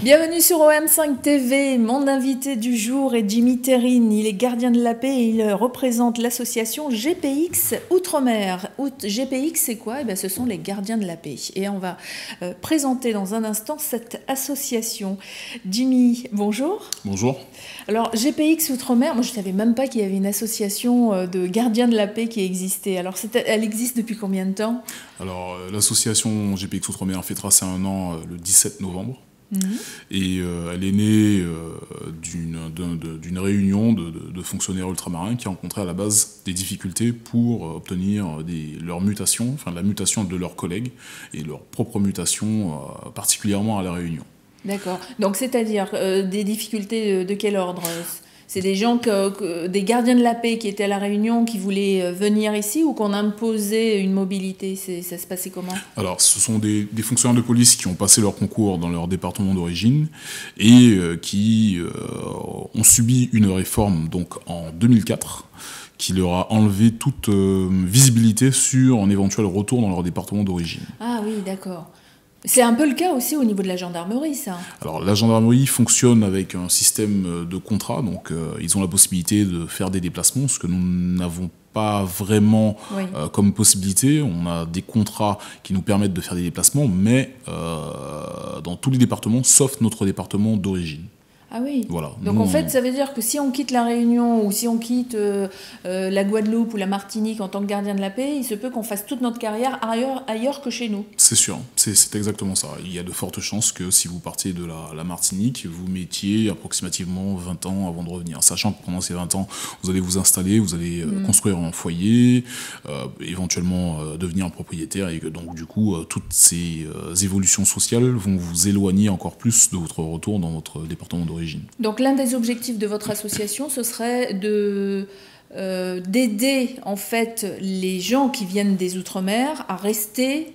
Bienvenue sur OM5 TV. Mon invité du jour est Jimmy Terrine. Il est gardien de la paix et il représente l'association GPX Outre-mer. GPX, c'est quoi ? Ce sont les gardiens de la paix. Et on va présenter dans un instant cette association. Jimmy, bonjour. Bonjour. Alors, GPX Outre-mer, moi je ne savais même pas qu'il y avait une association de gardiens de la paix qui existait. Alors, elle existe depuis combien de temps ? Alors, l'association GPX Outre-mer fêtera ses 1 an le 17 novembre. Et elle est née d'une réunion de fonctionnaires ultramarins qui rencontraient à la base des difficultés pour obtenir leur mutation, enfin la mutation de leurs collègues et leur propre mutation, particulièrement à La Réunion. D'accord. Donc, c'est-à-dire des difficultés de quel ordre ? C'est des gens, des gardiens de la paix qui étaient à La Réunion, qui voulaient venir ici ou qu'on imposait une mobilité ? Ça se passait comment ? Alors, ce sont des fonctionnaires de police qui ont passé leur concours dans leur département d'origine et qui ont subi une réforme donc, en 2004 qui leur a enlevé toute visibilité sur un éventuel retour dans leur département d'origine. Ah oui, d'accord. C'est un peu le cas aussi au niveau de la gendarmerie, ça. Alors, la gendarmerie fonctionne avec un système de contrat, donc ils ont la possibilité de faire des déplacements, ce que nous n'avons pas vraiment comme possibilité. On a des contrats qui nous permettent de faire des déplacements, mais dans tous les départements, sauf notre département d'origine. Ah oui. Voilà. Donc en fait, ça veut dire que si on quitte La Réunion ou si on quitte la Guadeloupe ou la Martinique en tant que gardien de la paix, il se peut qu'on fasse toute notre carrière ailleurs que chez nous. C'est sûr, c'est exactement ça. Il y a de fortes chances que si vous partiez de la Martinique, vous mettiez approximativement 20 ans avant de revenir. Sachant que pendant ces 20 ans, vous allez vous installer, vous allez construire un foyer, éventuellement devenir un propriétaire et que donc du coup, toutes ces évolutions sociales vont vous éloigner encore plus de votre retour dans votre département d'origine. Donc l'un des objectifs de votre association, ce serait d'aider en fait les gens qui viennent des Outre-mer à rester,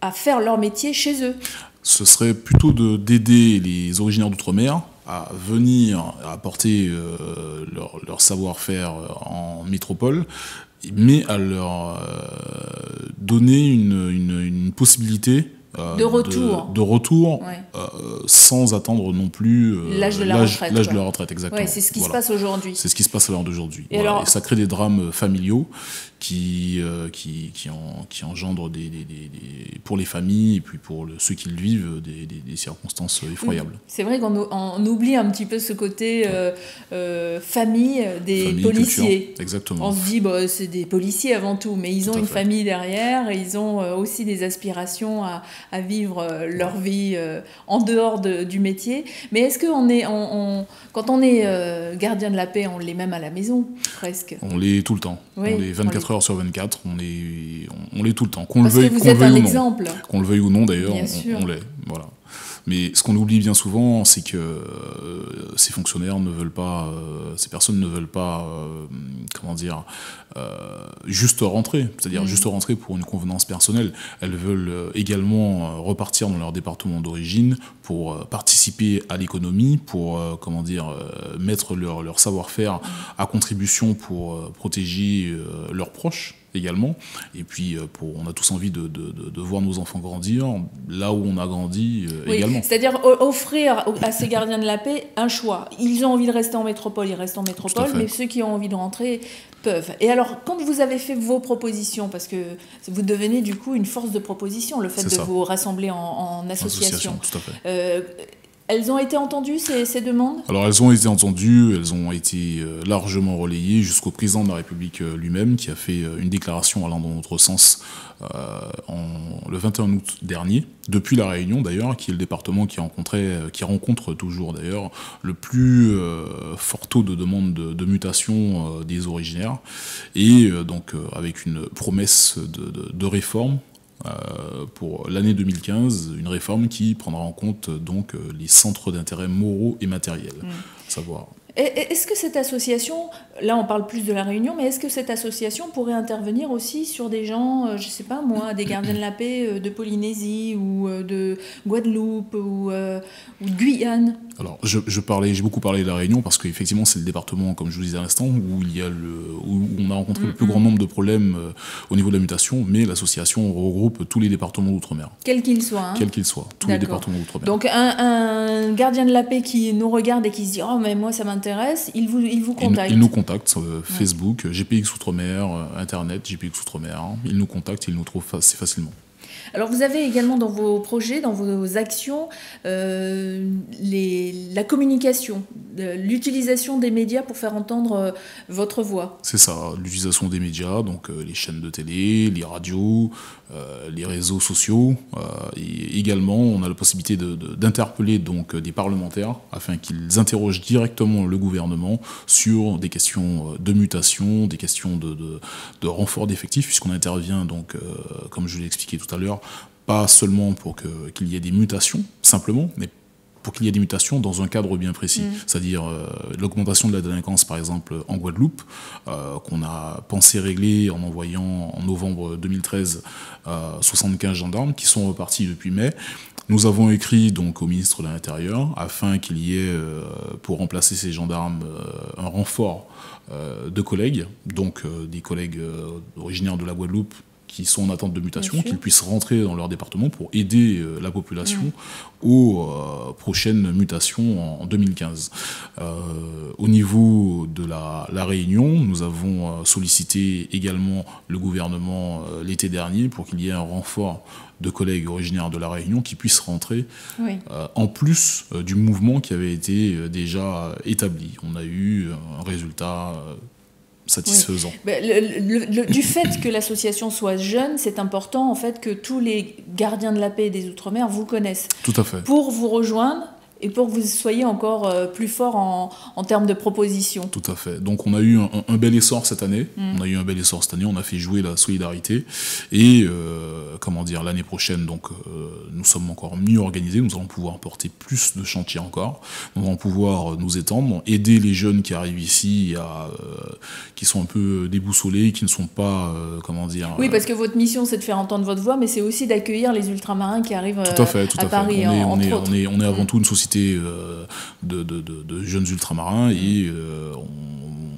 à faire leur métier chez eux. Ce serait plutôt d'aider les originaires d'Outre-mer à venir apporter leur savoir-faire en métropole, mais à leur donner une possibilité de retour sans attendre non plus l'âge de la retraite, exactement. Ouais, c'est ce qui se passe aujourd'hui. C'est ce qui se passe à l'heure d'aujourd'hui. Et, alors... et ça crée des drames familiaux qui engendrent pour les familles et puis pour ceux qui le vivent des circonstances effroyables. Oui. C'est vrai qu'on oublie un petit peu ce côté famille des policiers. Culture. Exactement. On se dit c'est des policiers avant tout, mais ils ont une famille derrière et ils ont aussi des aspirations à vivre leur vie en dehors du métier. Mais est-ce que quand on est gardien de la paix, on l'est même à la maison, presque ? On l'est tout le temps. Oui, on est 24 heures sur 24, on l'est tout le temps. Parce que vous êtes un exemple. Qu'on le veuille ou non, d'ailleurs, on l'est. Voilà. Mais ce qu'on oublie bien souvent, c'est que ces fonctionnaires ne veulent pas, ces personnes ne veulent pas, juste rentrer, c'est-à-dire juste rentrer pour une convenance personnelle. Elles veulent également repartir dans leur département d'origine pour participer à l'économie, pour mettre leur savoir-faire à contribution pour protéger leurs proches également, et puis on a tous envie de voir nos enfants grandir là où on a grandi également. C'est-à-dire offrir à ces gardiens de la paix un choix. Ils ont envie de rester en métropole, ils restent en métropole, mais ceux qui ont envie de rentrer peuvent. Et alors, quand vous avez fait vos propositions, parce que vous devenez du coup une force de proposition, le fait de vous rassembler en association. Tout à fait. Elles ont été entendues, ces demandes ? Alors, elles ont été entendues, elles ont été largement relayées jusqu'au président de la République lui-même, qui a fait une déclaration allant dans notre sens le 21 août dernier, depuis La Réunion d'ailleurs, qui est le département qui rencontre toujours d'ailleurs le plus fort taux de demande de mutation des originaires, et donc avec une promesse de réforme pour l'année 2015, une réforme qui prendra en compte donc les centres d'intérêt moraux et matériels, savoir. Est-ce que cette association, là on parle plus de La Réunion, mais est-ce que cette association pourrait intervenir aussi sur des gens, je sais pas moi, des gardiens de la paix de Polynésie ou de Guadeloupe ou de Guyane ? Alors, j'ai beaucoup parlé de la Réunion parce qu'effectivement, c'est le département, comme je vous disais à l'instant, où on a rencontré le plus grand nombre de problèmes au niveau de la mutation, mais l'association regroupe tous les départements d'outre-mer. Quels qu'ils soient. Hein. Quels qu'ils soient, tous les départements d'outre-mer. Donc, un gardien de la paix qui nous regarde et qui se dit « Oh, mais moi, ça m'intéresse », il vous contacte. Il nous contacte, Facebook, GPX Outre-mer, Internet, GPX Outre-mer. Hein, il nous contacte, il nous trouve assez facilement. Alors vous avez également dans vos projets, dans vos actions, la communication, l'utilisation des médias pour faire entendre votre voix. C'est ça, l'utilisation des médias, donc les chaînes de télé, les radios, les réseaux sociaux. Et également, on a la possibilité d'interpeller donc des parlementaires afin qu'ils interrogent directement le gouvernement sur des questions de mutation, des questions de renfort d'effectifs, puisqu'on intervient donc, comme je l'ai expliqué tout à l'heure, pas seulement pour qu'il y ait des mutations, simplement, mais pour qu'il y ait des mutations dans un cadre bien précis. C'est-à-dire l'augmentation de la délinquance, par exemple, en Guadeloupe, qu'on a pensé régler en envoyant en novembre 2013 75 gendarmes qui sont repartis depuis mai. Nous avons écrit donc au ministre de l'Intérieur afin qu'il y ait, pour remplacer ces gendarmes, un renfort de collègues, donc des collègues originaires de la Guadeloupe, qui sont en attente de mutation, qu'ils puissent rentrer dans leur département pour aider la population aux prochaines mutations en 2015. Au niveau de la Réunion, nous avons sollicité également le gouvernement l'été dernier pour qu'il y ait un renfort de collègues originaires de la Réunion qui puissent rentrer, en plus du mouvement qui avait été déjà établi. On a eu un résultat satisfaisant. Du fait que l'association soit jeune, c'est important en fait que tous les gardiens de la paix des Outre-mer vous connaissent. Tout à fait. Pour vous rejoindre et pour que vous soyez encore plus fort en termes de propositions. Tout à fait. Donc on a eu un bel essor cette année. On a fait jouer la solidarité. Et l'année prochaine, donc nous sommes encore mieux organisés. Nous allons pouvoir porter plus de chantiers encore. Nous allons pouvoir nous étendre, aider les jeunes qui arrivent ici, qui sont un peu déboussolés, qui ne sont pas, Oui, parce que votre mission, c'est de faire entendre votre voix, mais c'est aussi d'accueillir les ultramarins qui arrivent à Paris. On est avant tout une société de jeunes ultramarins et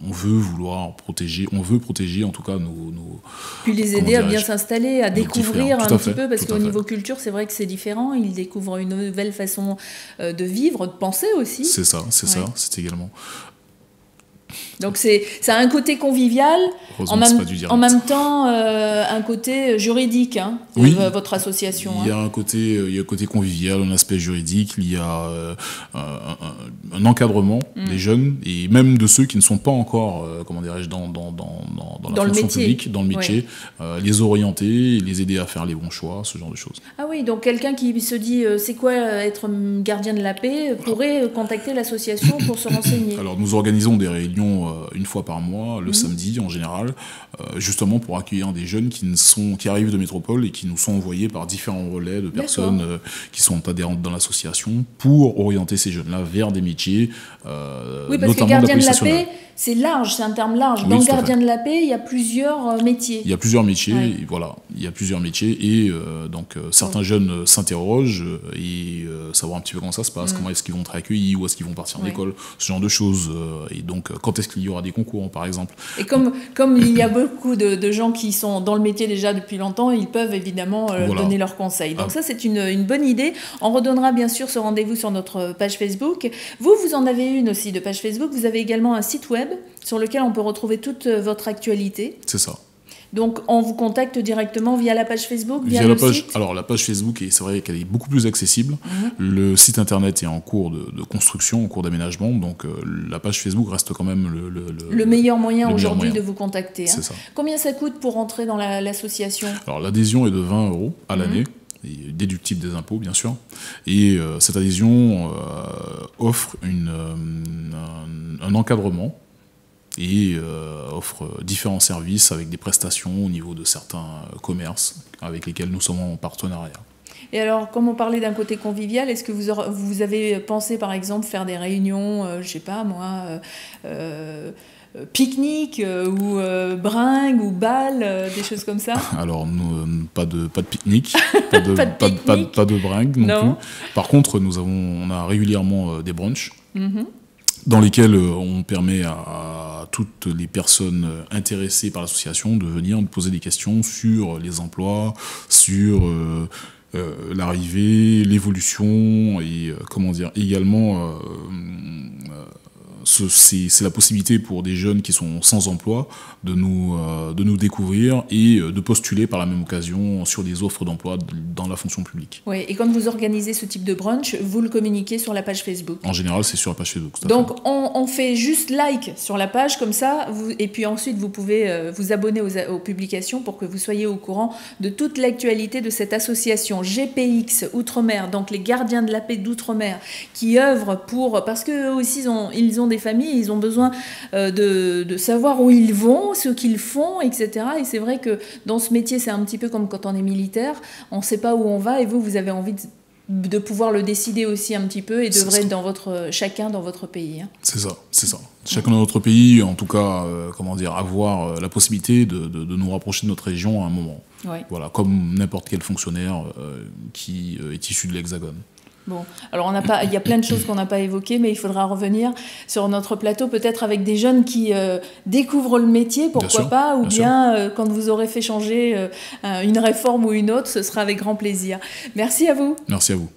on veut protéger en tout cas nos puis les aider à bien s'installer, à découvrir un petit peu, parce qu'au niveau culture, c'est vrai que c'est différent. Ils découvrent une nouvelle façon de vivre, de penser aussi. C'est ça, c'est également. Donc ça a un côté convivial, en même temps un côté juridique, votre association. Il y a un côté convivial, un aspect juridique, il y a un encadrement des jeunes et même de ceux qui ne sont pas encore, dans la fonction publique, dans le métier, les orienter, les aider à faire les bons choix, ce genre de choses. Ah oui, donc quelqu'un qui se dit c'est quoi être gardien de la paix pourrait contacter l'association pour se renseigner. Alors nous organisons des réunions une fois par mois, le samedi en général, justement pour accueillir des jeunes qui arrivent de métropole et qui nous sont envoyés par différents relais de personnes qui sont adhérentes dans l'association pour orienter ces jeunes-là vers des métiers, oui, parce que gardien de la paix, c'est large, c'est un terme large. Dans gardien de la paix, il y a plusieurs métiers. Il y a plusieurs métiers, il y a plusieurs métiers et donc certains jeunes s'interrogent et savoir un petit peu comment ça se passe, comment est-ce qu'ils vont être accueillis, où est-ce qu'ils vont partir en école, ce genre de choses. Et donc quand est-ce qu'il y aura des concours, par exemple. Et comme il y a beaucoup de gens qui sont dans le métier déjà depuis longtemps, ils peuvent évidemment donner leurs conseils. Donc ça, c'est une bonne idée. On redonnera bien sûr ce rendez-vous sur notre page Facebook. Vous en avez une aussi de page Facebook. Vous avez également un site web sur lequel on peut retrouver toute votre actualité. C'est ça. Donc, on vous contacte directement via la page Facebook, via le site. Alors, la page Facebook, c'est vrai qu'elle est beaucoup plus accessible. Le site internet est en cours de construction, en cours d'aménagement. Donc, la page Facebook reste quand même le meilleur moyen aujourd'hui de vous contacter. C'est ça. Combien ça coûte pour rentrer dans l'association ? Alors, l'adhésion est de 20 € à l'année. Déductible des impôts, bien sûr. Et cette adhésion offre un encadrement et offre différents services avec des prestations au niveau de certains commerces avec lesquels nous sommes en partenariat. Et alors, comme on parlait d'un côté convivial, est-ce que vous avez pensé, par exemple, faire des réunions, je ne sais pas moi, pique-nique ou bringue ou bal, des choses comme ça? Alors, pas de pique-nique, pas de bringue non plus. Par contre, on a régulièrement des brunchs dans lesquels on permet à toutes les personnes intéressées par l'association de venir nous poser des questions sur les emplois, sur l'arrivée, l'évolution et également c'est la possibilité pour des jeunes qui sont sans emploi de nous découvrir et de postuler par la même occasion sur des offres d'emploi dans la fonction publique. Oui, et quand vous organisez ce type de brunch, vous le communiquez sur la page Facebook? En général, c'est sur la page Facebook. Donc, on fait juste like sur la page, comme ça, et puis ensuite, vous pouvez vous abonner aux publications pour que vous soyez au courant de toute l'actualité de cette association GPX Outre-mer, donc les gardiens de la paix d'Outre-mer, qui œuvrent parce qu'eux aussi, ils ont des familles, ils ont besoin de savoir où ils vont, ce qu'ils font, etc. Et c'est vrai que dans ce métier, c'est un petit peu comme quand on est militaire, on ne sait pas où on va, et vous avez envie de pouvoir le décider aussi un petit peu et d'œuvrer chacun dans votre pays. Hein. C'est ça. Chacun dans notre pays, en tout cas, avoir la possibilité de nous rapprocher de notre région à un moment. Ouais. Voilà, comme n'importe quel fonctionnaire qui est issu de l'Hexagone. Bon, alors il y a plein de choses qu'on n'a pas évoquées, mais il faudra revenir sur notre plateau, peut-être avec des jeunes qui découvrent le métier, pourquoi pas, ou bien quand vous aurez fait changer une réforme ou une autre, ce sera avec grand plaisir. Merci à vous. Merci à vous.